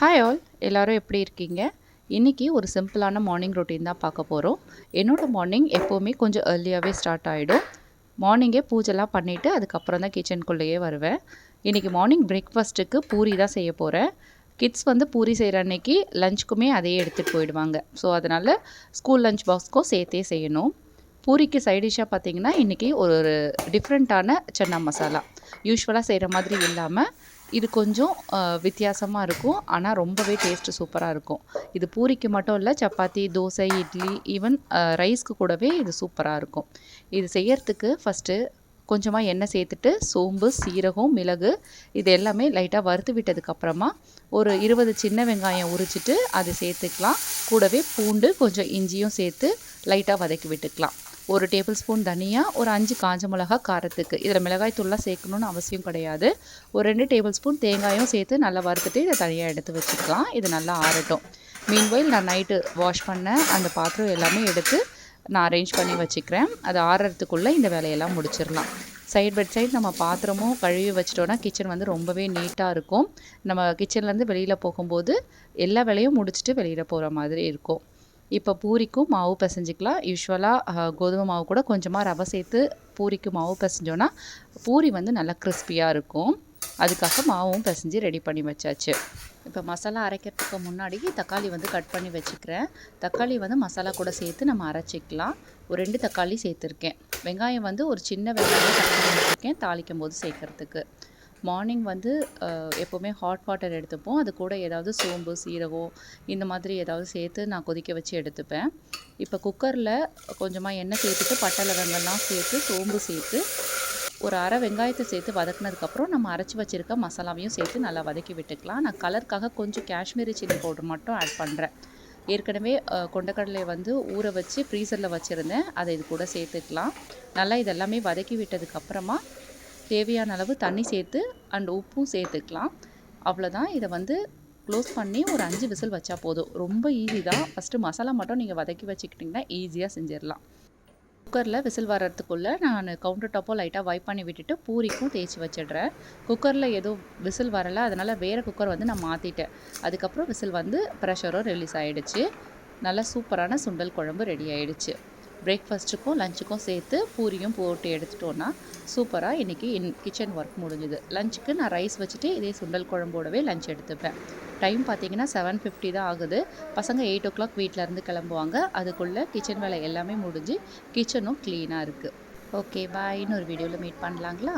Hi all, எல்லோரும் எப்படி இருக்கீங்க? இன்றைக்கி ஒரு சிம்பிளான மார்னிங் ரொட்டீன் தான் பார்க்க போகிறோம். என்னோடய மார்னிங் எப்போவுமே கொஞ்சம் ஏர்லியாகவே ஸ்டார்ட் ஆகிடும். மார்னிங்கே பூஜைலாம் பண்ணிவிட்டு அதுக்கப்புறம் தான் கிச்சனுக்குள்ளேயே வருவேன். இன்றைக்கி மார்னிங் பிரேக்ஃபாஸ்ட்டுக்கு பூரி தான் செய்ய போகிறேன். கிட்ஸ் வந்து பூரி செய்கிற அன்னைக்கு லஞ்சுக்குமே அதையே எடுத்துகிட்டு போயிடுவாங்க. ஸோ அதனால் ஸ்கூல் லஞ்ச் பாக்ஸ்க்கும் சேர்த்தே செய்யணும். பூரிக்கு சைட் டிஷ்ஷாக பார்த்தீங்கன்னா இன்றைக்கி ஒரு டிஃப்ரெண்ட்டான சன்னா மசாலா. யூஸ்வலாக செய்கிற மாதிரி இல்லாமல் இது கொஞ்சம் வித்தியாசமாக இருக்கும். ஆனால் ரொம்பவே டேஸ்ட்டு சூப்பராக இருக்கும். இது பூரிக்கு மட்டும் இல்லை, சப்பாத்தி, தோசை, இட்லி, ஈவன் ரைஸ்க்கு கூடவே இது சூப்பராக இருக்கும். இது செய்யறதுக்கு ஃபஸ்ட்டு கொஞ்சமாக எண்ணெய் சேர்த்துட்டு சோம்பு, சீரகம், மிளகு இது எல்லாமே லைட்டாக வறுத்து விட்டதுக்கப்புறமா ஒரு 20 சின்ன வெங்காயம் உரிச்சிட்டு அது சேர்த்துக்கலாம். கூடவே பூண்டு, கொஞ்சம் இஞ்சியும் சேர்த்து லைட்டாக வதக்கி விட்டுக்கலாம். ஒரு டேபிள் ஸ்பூன் தனியா, ஒரு 5 காஞ்ச மிளகா காரத்துக்கு. இதில் மிளகாய் தூள்லாம் சேர்க்கணுன்னு அவசியம் கிடையாது. ஒரு 2 டேபிள் ஸ்பூன் தேங்காயும் சேர்த்து நல்லா வறுத்துட்டு இதை தனியாக எடுத்து வச்சுக்கலாம். இது நல்லா ஆறட்டும். மீன்வைல் நான் நைட்டு வாஷ் பண்ண அந்த பாத்திரம் எல்லாமே எடுத்து நான் அரேஞ்ச் பண்ணி வச்சுக்கிறேன். அது ஆறுறதுக்குள்ளே இந்த வேலையெல்லாம் முடிச்சிடலாம். சைட் பை சைட் நம்ம பாத்திரமும் கழுவி வச்சிட்டோன்னா கிச்சன் வந்து ரொம்பவே நீட்டாக இருக்கும். நம்ம கிச்சன்லேருந்து வெளியில் போகும்போது எல்லா வேலையும் முடிச்சுட்டு வெளியில் போகிற மாதிரி இருக்கும். இப்போ பூரிக்கும் மாவு பிசைஞ்சிக்கலாம். யூஸ்வலாக கோதுமை மாவு கூட கொஞ்சமாக ரவை சேர்த்து பூரிக்கு மாவு பிசைஞ்சோன்னா பூரி வந்து நல்லா கிறிஸ்பியாக இருக்கும். அதுக்காக மாவும் பிசைஞ்சு ரெடி பண்ணி வச்சாச்சு. இப்போ மசாலா அரைக்கிறதுக்கு முன்னாடி தக்காளி வந்து கட் பண்ணி வச்சுக்கிறேன். தக்காளி வந்து மசாலா கூட சேர்த்து நம்ம அரைச்சிக்கலாம். ஒரு 2 தக்காளி சேர்த்துருக்கேன். வெங்காயம் வந்து ஒரு சின்ன வெங்காயம் கட் பண்ணி வச்சுருக்கேன் தாளிக்கும் போது சேர்க்குறதுக்கு. மார்னிங் வந்து எப்போவுமே ஹாட் வாட்டர் எடுத்துப்போம். அது கூட ஏதாவது சோம்பு, சீரகம் இந்த மாதிரி ஏதாவது சேர்த்து நான் கொதிக்க வச்சு எடுத்துப்பேன். இப்போ குக்கரில் கொஞ்சமாக எண்ணெய் சேர்த்துட்டு பட்டை லவங்கெல்லாம் சேர்த்து சோம்பு சேர்த்து ஒரு அரை வெங்காயத்தை சேர்த்து வதக்குனதுக்கப்புறம் நம்ம அரைச்சி வச்சுருக்க மசாலாவையும் சேர்த்து நல்லா வதக்கி விட்டுக்கலாம். நான் கலருக்காக கொஞ்சம் காஷ்மீரி சில்லி பவுடர் மட்டும் ஆட் பண்ணுறேன். ஏற்கனவே கொண்டக்கடலையை வந்து ஊற வச்சு ஃப்ரீசரில் வச்சுருந்தேன். அதை இது கூட சேர்த்துக்கலாம். நல்லா இதெல்லாமே வதக்கி விட்டதுக்கப்புறமா தேவையான அளவு தண்ணி சேர்த்து அண்ட் உப்பும் சேர்த்துக்கலாம். அவ்வளோதான். இதை வந்து க்ளோஸ் பண்ணி ஒரு 5 விசில் வச்சா போதும். ரொம்ப ஈஸி தான். ஃபஸ்ட்டு மசாலா மட்டும் நீங்கள் வதக்கி வச்சுக்கிட்டிங்கன்னா ஈஸியாக செஞ்சிடலாம். குக்கரில் விசில் வர்றதுக்குள்ளே நான் கவுண்டர் டாப்போ லைட்டாக வைப் பண்ணி விட்டுட்டு பூரிக்கும் தேய்ச்சி வச்சிடுறேன். குக்கரில் எதுவும் விசில் வரலை, அதனால் வேறு குக்கர் வந்து நான் மாற்றிட்டேன். அதுக்கப்புறம் விசில் வந்து ப்ரெஷரும் ரிலீஸ் ஆகிடுச்சு. நல்லா சூப்பரான சுண்டல் குழம்பு ரெடி ஆகிடுச்சு. பிரேக்ஃபாஸ்ட்டுக்கும் லஞ்சுக்கும் சேர்த்து பூரியும் போட்டு எடுத்துட்டோன்னா சூப்பராக இன்றைக்கி கிச்சன் ஒர்க் முடிஞ்சுது. லஞ்சுக்கு நான் ரைஸ் வச்சுட்டு இதே சுண்டல் குழம்போடவே லஞ்ச் எடுத்துப்பேன். டைம் பார்த்திங்கன்னா 7:50 தான் ஆகுது. பசங்க 8 o'clock வீட்டிலேருந்து கிளம்புவாங்க. அதுக்குள்ளே கிச்சன் வேலை எல்லாமே முடிஞ்சு கிச்சனும் க்ளீனாக இருக்குது. Okay bye. இன்னொரு வீடியோவில் மீட் பண்ணலாங்களா?